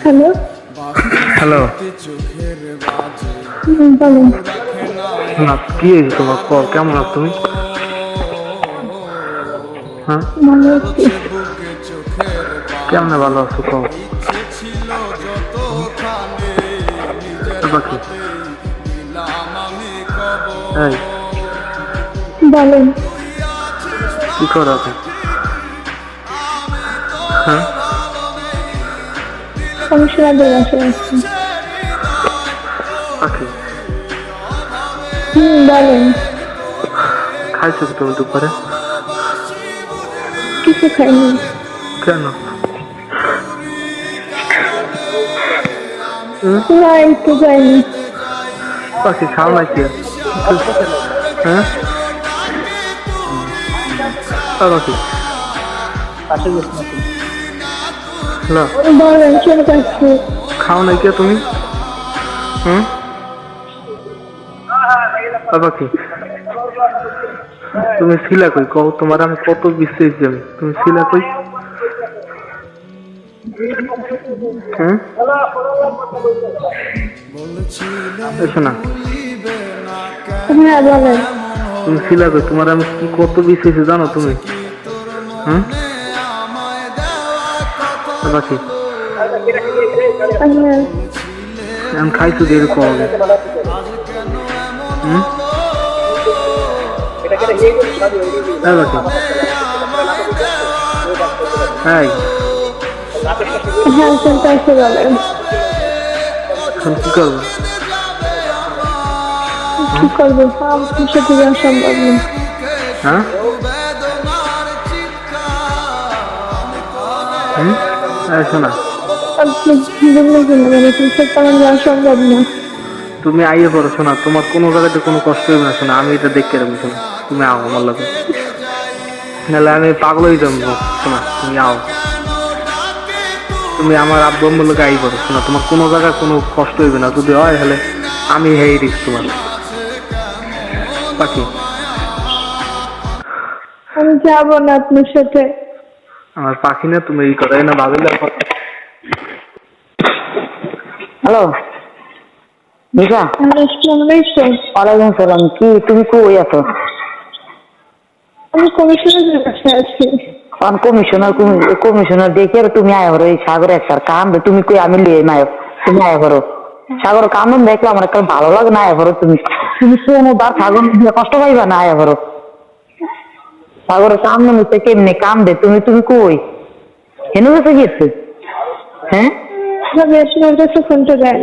Hello. Hello. বলেন। না কি হয়েছে তোমার? কল কেমন আছো তুমি? হ্যাঁ, ভালো আছি। কেমনে ভালো আছো কল? বাকি এই বলেন। কি করো এখন? হ্যাঁ, কমিশনারদের বাসায় আছি। বাকি বলেন। খাইছো কি তুমি দুপুরে? কিছু খাইনি। কেন? না, একটু যাইনি। বাকি খাও না কি? হ্যাঁ, বাকি হ্যালো, বলেন, চলে যাচ্ছি। খাও না কি তুমি? হুম, বাকি তুমি ছিলা কই? কও তোমার আমি কত বিশ্বাস যাবে, তুমি ছিলা কই? হুম, এসো না। হ্যাঁ, বলেন। তুমি ছিলা কই? তোমার আমি কি কত বিশ্বাস জানো তুমি? হুম, বাকি হ্যাঁ। আমি খাইছো দিয়ে এরকম হবে। হুম, বাকি হ্যাঁ, হ্যাঁ, শুনতে আসে। বলেন। এখন কি করবো? কি করবো? আপনার সাথে যাওয়া সম্ভব না। হ্যাঁ, হুম, এসো না। আপনি বললেন কেন? মানে আপনার সাথে আমার যাওয়া সম্ভব না। তুমি আইয়ে পড়ো, শোনা তোমার কোনো জায়গাতে কোনো কষ্ট হবে না, শোনা আমি এটা দেখতে রাখবো। শোনা তুমি আও আমার লাগে, নাহলে আমি পাগল হয়ে যাবো। শোনা তুমি আও, তুমি আমার আব্বু আম্মুর লোকে আই পড়ো। শোনা তোমার কোনো জায়গায় কোনো কষ্ট হইবে না, যদি হয় তাহলে আমি হেই রিক্স তোমার। বাকি আমি যাবো না আপনার সাথে। আমার পাখি না, তুমি এই করো না ভাবিলে। হ্যালো নিশা। আসসালামু আলাইকুম। ওয়ালাইকুম সালাম। কি তুমি কই আছো? আমি কমিশনারদের বাসায় আছি। কমিশনার দেখে আর তুমি আয় করো। এই সাগর একটা কাম তুমি কই আমি লিয়ে নায়ক, তুমি আয় করো। সাগর কান্দন দেখলে আমার একটা ভালো লাগে না। আয় করো তুমি, তুমি কোনো বার সাগর দিয়ে কষ্ট পাইবা না। আয় করো। সাগরের কান্দন হচ্ছে কেমনে কান্দে, তুমি তুমি কই হেন গেছে গেছে? হ্যাঁ, আমি আপনার কাছে ফোনটা দেন।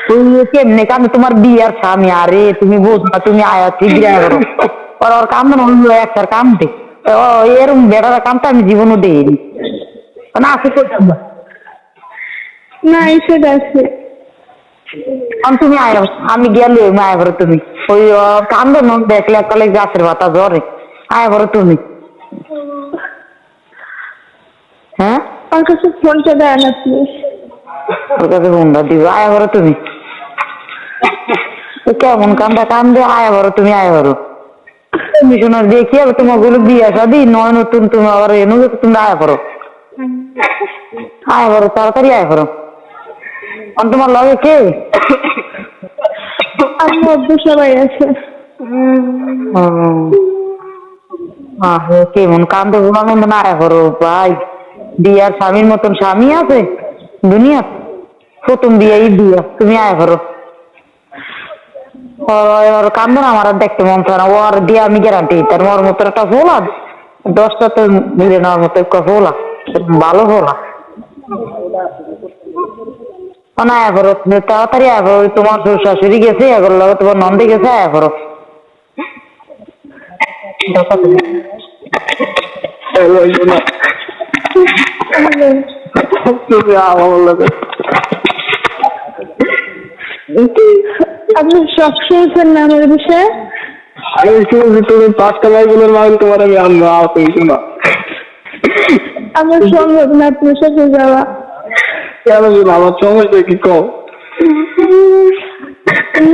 তুমি কেমনে কান্দে? তোমার বিয়ার স্বামী, আরে তুমি বুঝবা, তুমি আয়া ঠিক আয় করো। ওর কান্দন হইল একটার কান্দে। ও এরকম বেড়ার কামটা আমি জীবনও দেইনি না। আছে কোথাও না, এসে আছে। তুমি আয়, আমি গেলে আয় করো তুমি। ওই কান্দন দেখলে এককালে গাছের পাতা জ্বরে। আয় করো তুমি। হ্যাঁ, আমার কাছে ফোনটা দেন আপনি। ওর কাছে ফোনটা দিব। আয় করো তুমি। কেমন কান্দা কান্দে। আয় করো তুমি, আয় করো। কমিশনার দেখি আর তোমার গুলো বিয়া শাদি নয় নতুন, তুমি আবার এনে তুমি আয় করো। আয় করো, তাড়াতাড়ি আয় করো। তোমার লগে কে? আম্মু আব্বু সবাই আছে। কেমন কান্দে বলার মতো না। আয় করো ভাই, বিয়ার স্বামীর মতন স্বামী আছে দুনিয়া? প্রথম বিয়াই বিয়া, তুমি আয় করো। ওর কান্দন আমার আর দেখতে মন চায় না। ওর দিয়ে আমি গ্যারান্টি, তার ওর মতো একটা ফোলা 10টা তো মিলে নেওয়ার মতো একটা ফোলা, ভালো ফোলা। না আয় করো তাড়াতাড়ি, আয় করো। তোমার শাশুড়ি গেছে, এগুলো লাগে তোমার নন্দে গেছে। আয় করো। তুমি আও আমার লাগে। আপনি সব শুনছেন না আমার বিষয়ে? আমি শুনেছি তুমি 5টা বাইবেলের মাইল তোমার আমি আনবো, আও তুমি শোনা। আমার সম্ভব না আপনার সাথে যাওয়া। কেন শোনা, আমার সমস্যা কি কও?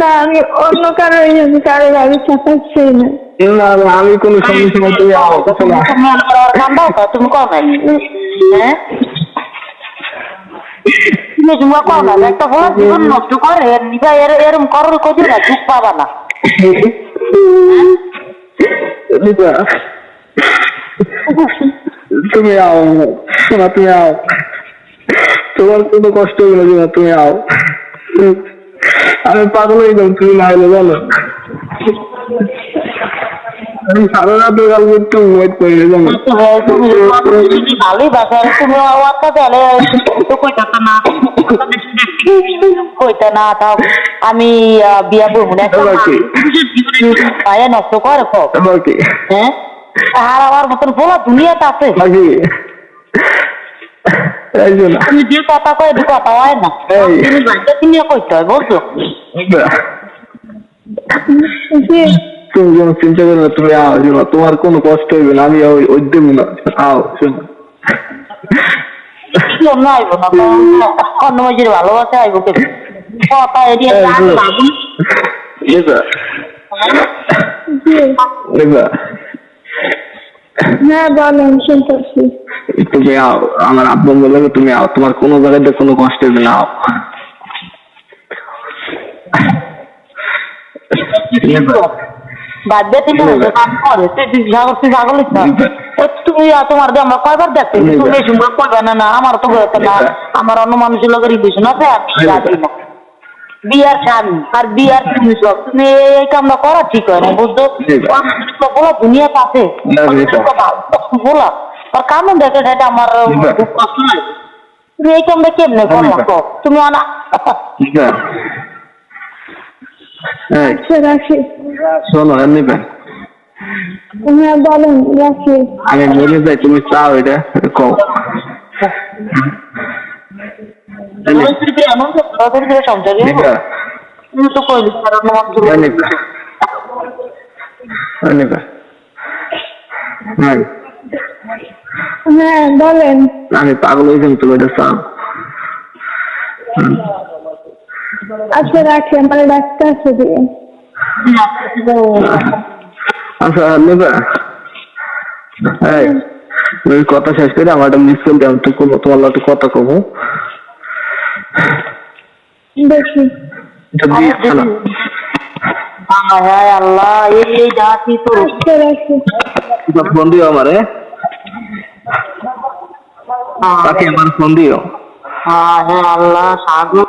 না, আমি অন্য কারো গাড়ি চাপাচ্ছি না। না না, আমি কোনো সমস্যা নাই, তুমি আও শোনা। তুমি আমার আর কান্দাও কা তুমি কও না হ্যাঁ তুমি তুমি কও না একটা বড় জীবন নষ্ট করে নিজে এরম করল কই না দুঃখ পাবা না নিবা, তুমি আও শোনা, তুমি আও, তোমার কোনো কষ্ট হবে না, তুমি আও। আমি পাগল হয়ে যাবো তুমি না এলে, বলো। আমি সারা রাত কাল একটু ওয়েট করে যাবো। তুমি ভালোই বাসা তুমি ওয়ার্কা দেলে তো কইতা না তাও আমি বিয়া বলবো না পায়ে নষ্ট করে হ্যাঁ আর আমার মতন বলা দুনিয়াতে আছে তুমি যে কথা কয় দু কথা হয় না তুমি বাচ্চা তুমি কইতে হয় বলছো তুমি যখন চিন্তা করো না, তুমি আও শোনো, তোমার কোনো কষ্ট হইবে না, আমি ওই দেব না, আও শোনো। অন্য আইব না অন্য মাঝের ভালোবাসা আইব কেন কথা এরিয়া হ্যাঁ বলেন শুনতেছি। তুমি আও, আমার আব্বা বলে তুমি আও, তোমার কোনো জায়গাতে কোনো কষ্ট হবে না, আও। বাদ তুমি কাম করে তুই ছাগল তুমি তোমার আমরা কয়বার দেখতে তুমি এই সময় কইবা না আমার তো না আমার অন্য মানুষের লোকের রিলেশন আছে আমি না বিয়ার স্বামী আর বিয়ার তুমি সব তুমি এই কামটা করা ঠিক হয় না বুঝছো বলা দুনিয়া আছে বলা আর কামন দেখে এটা আমার খুব কষ্ট লাগে তুমি এই কামটা কেমনে করো তুমি অনা আচ্ছা রাখি। শোনো এমনি ভাই, হ্যাঁ বলেন রাখি। আমি বলে যাই, তুমি চাও এটা কও। হ্যাঁ বলেন। আমি পাগল হয়েছি, তুমি এটা চাও। আচ্ছা রাখি, আমার ডাক্তার আছে দিয়ে। আচ্ছা নেবা, ওই কথা শেষ করে আমার একটা মিস কল দাও তো, তোমার একটু কথা কবো দেখি। আল্লাহ এই ডাকি তো ফোন দিও আমারে, আমার ফোন দিও। হ্যাঁ আল্লাহ সাগর